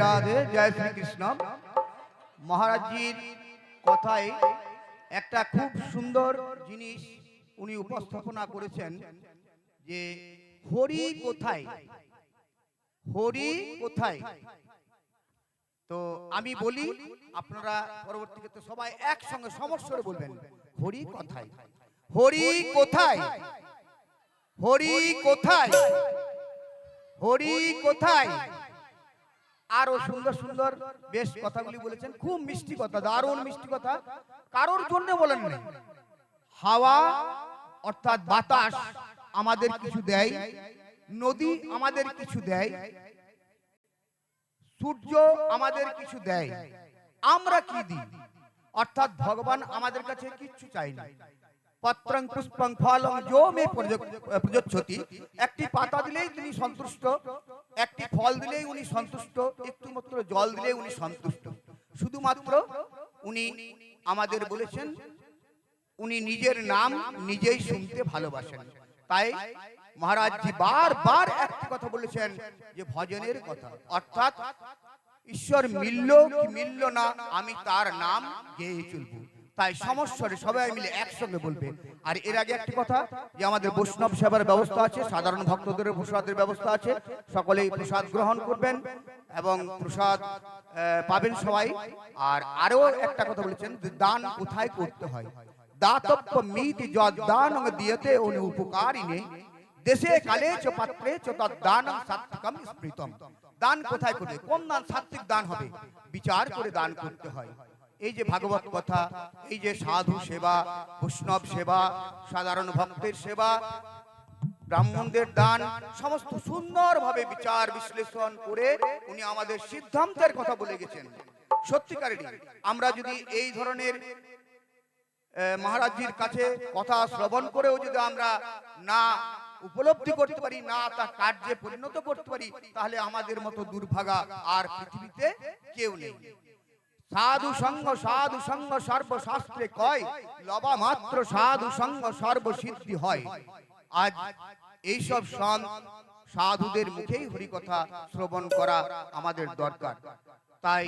রাধে জয় শ্রীকৃষ্ণ। মহারাজজির কথায় একটা খুব সুন্দর জিনিস উনি উপস্থাপনা করেছেন যে হরি কোথায়, হরি কোথায়। তো আমি বলি, আপনারা পরবর্তীতে সবাই একসঙ্গে সমস্বরে বলবেন, হরি কোথায়, হরি কোথায়, হরি কোথায়, হরি কোথায়। আরো সুন্দর সুন্দর বেশ কথাগুলি বলেছেন, খুব মিষ্টি কথা, দারুণ মিষ্টি কথা। কারোর জন্য বলেন না। হাওয়া অর্থাৎ বাতাস আমাদের কিছু দেয়, নদী আমাদের কিছু দেয়, সূর্য আমাদের কিছু দেয়, আমরা কি দিই? অর্থাৎ ভগবান আমাদের কাছে কিচ্ছু চাই না। পত্রং পুষ্পং ফলং যো মে প্রযচ্ছতি, একটি পাতা দিলেই তিনি সন্তুষ্ট, একটি ফল দিলেই উনি সন্তুষ্ট, একটু মাত্র জল দিলেই উনি সন্তুষ্ট। শুধুমাত্র উনি আমাদের বলেছেন উনি নিজের নাম নিজেই শুনতে ভালোবাসেন। তাই মহারাজজি বারবার একটি কথা বলেছেন যে ভজনের কথা, অর্থাৎ ঈশ্বর মিলল কি মিলল না, আমি তার নাম গেয়ে চলব। তাই সমস্বরে সবাই মিলে একসঙ্গে বলবে। আর এর আগে একটি কথা, যে আমাদের বৈষ্ণব সেবার ব্যবস্থা আছে, সাধারণ ভক্তদের প্রসাদের ব্যবস্থা আছে, সকলেই প্রসাদ গ্রহণ করবেন এবং প্রসাদ পাবেন সবাই। আর আরো একটা কথা বলেছেন, দান কোথায় করতে হয়। দাতব্য মিতি যদ্দান দিয়েতে উনি উপকারিণে দেশে কালে চ পাত্রে চ তদ্দানং সাত্বিকম স্মৃতম। দান কোথায় করবে, কোন দান সাত্বিক দান হবে, বিচার করে দান করতে হয়। এই যে ভাগবত কথা, এই যে সাধু সেবা, বৈষ্ণব সেবা, সাধারণ ভক্তের সেবা, ব্রাহ্মণদের দান, সমস্ত সুন্দরভাবে বিচার বিশ্লেষণ করে উনি আমাদের সিদ্ধান্তের কথা বলে গেছেন। সত্যিকারেরই আমরা যদি এই ধরনের মহারাজজির কাছে কথা শ্রবণ করেও যদি আমরা না উপলব্ধি করতে পারি, না তা কার্যে পরিণত করতে পারি, তাহলে আমাদের মতো দুর্ভাগা আর পৃথিবীতে কেউ নেই। সাধু সঙ্গ সর্বশাস্ত্রে কয়, লবা মাত্র সাধু সঙ্গ সর্বসিদ্ধি হয়। আজ এইসব সাধুদের মুখেই হরি কথা শ্রবণ করা আমাদের দরকার। তাই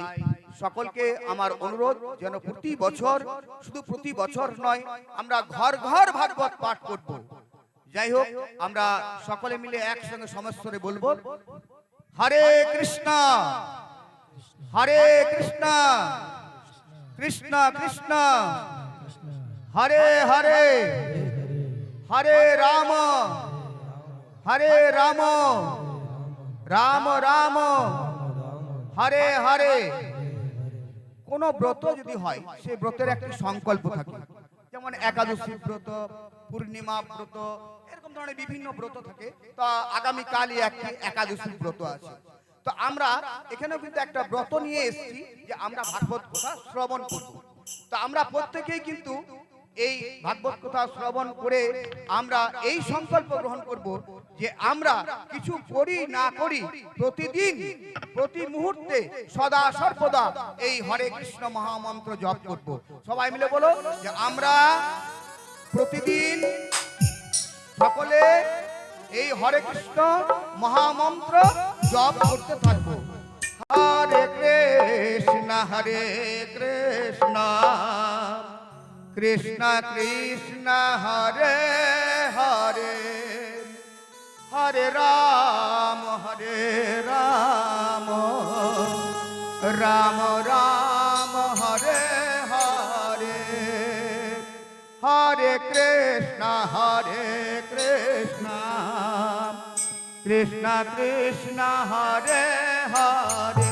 সকলকে আমার অনুরোধ, যেন প্রতি বছর, শুধু প্রতি বছর নয়, আমরা ঘর ঘর ভাগবত পাঠ করব। যাই হোক, আমরা সকলে মিলে একসঙ্গে সমস্বরে বলবো, হরে কৃষ্ণ হরে কৃষ্ণ কৃষ্ণ কৃষ্ণ হরে হরে, হরে রাম রাম রাম হরে হরে। কোন ব্রত যদি হয়, সেই ব্রতের একটি সংকল্প থাকে, যেমন একাদশী ব্রত, পূর্ণিমা ব্রত, এরকম ধরনের বিভিন্ন ব্রত থাকে। তা আগামীকালই একটি একাদশী ব্রত আছে। তো আমরা এখানেও কিন্তু একটা ব্রত নিয়ে এসেছি, যে আমরা ভাগবত কথা শ্রবণ করব। তো আমরা প্রত্যেকেই কিন্তু এই ভাগবত কথা শ্রবণ করে আমরা এই সংকল্প গ্রহণ করব যে আমরা কিছু করি না করি, প্রতিদিন প্রতি মুহূর্তে সদা সর্বদা এই হরে কৃষ্ণ মহামন্ত্র জপ করব। সবাই মিলে বলো যে আমরা প্রতিদিন সকলে এই হরে কৃষ্ণ মহামন্ত্র জপ করতে থাকবো। হরে কৃষ্ণ কৃষ্ণ কৃষ্ণ হরে হরে, হরে রাম রাম রাম হরে হরে, হরে কৃষ্ণ কৃষ্ণ কৃষ্ণ হরে হরে।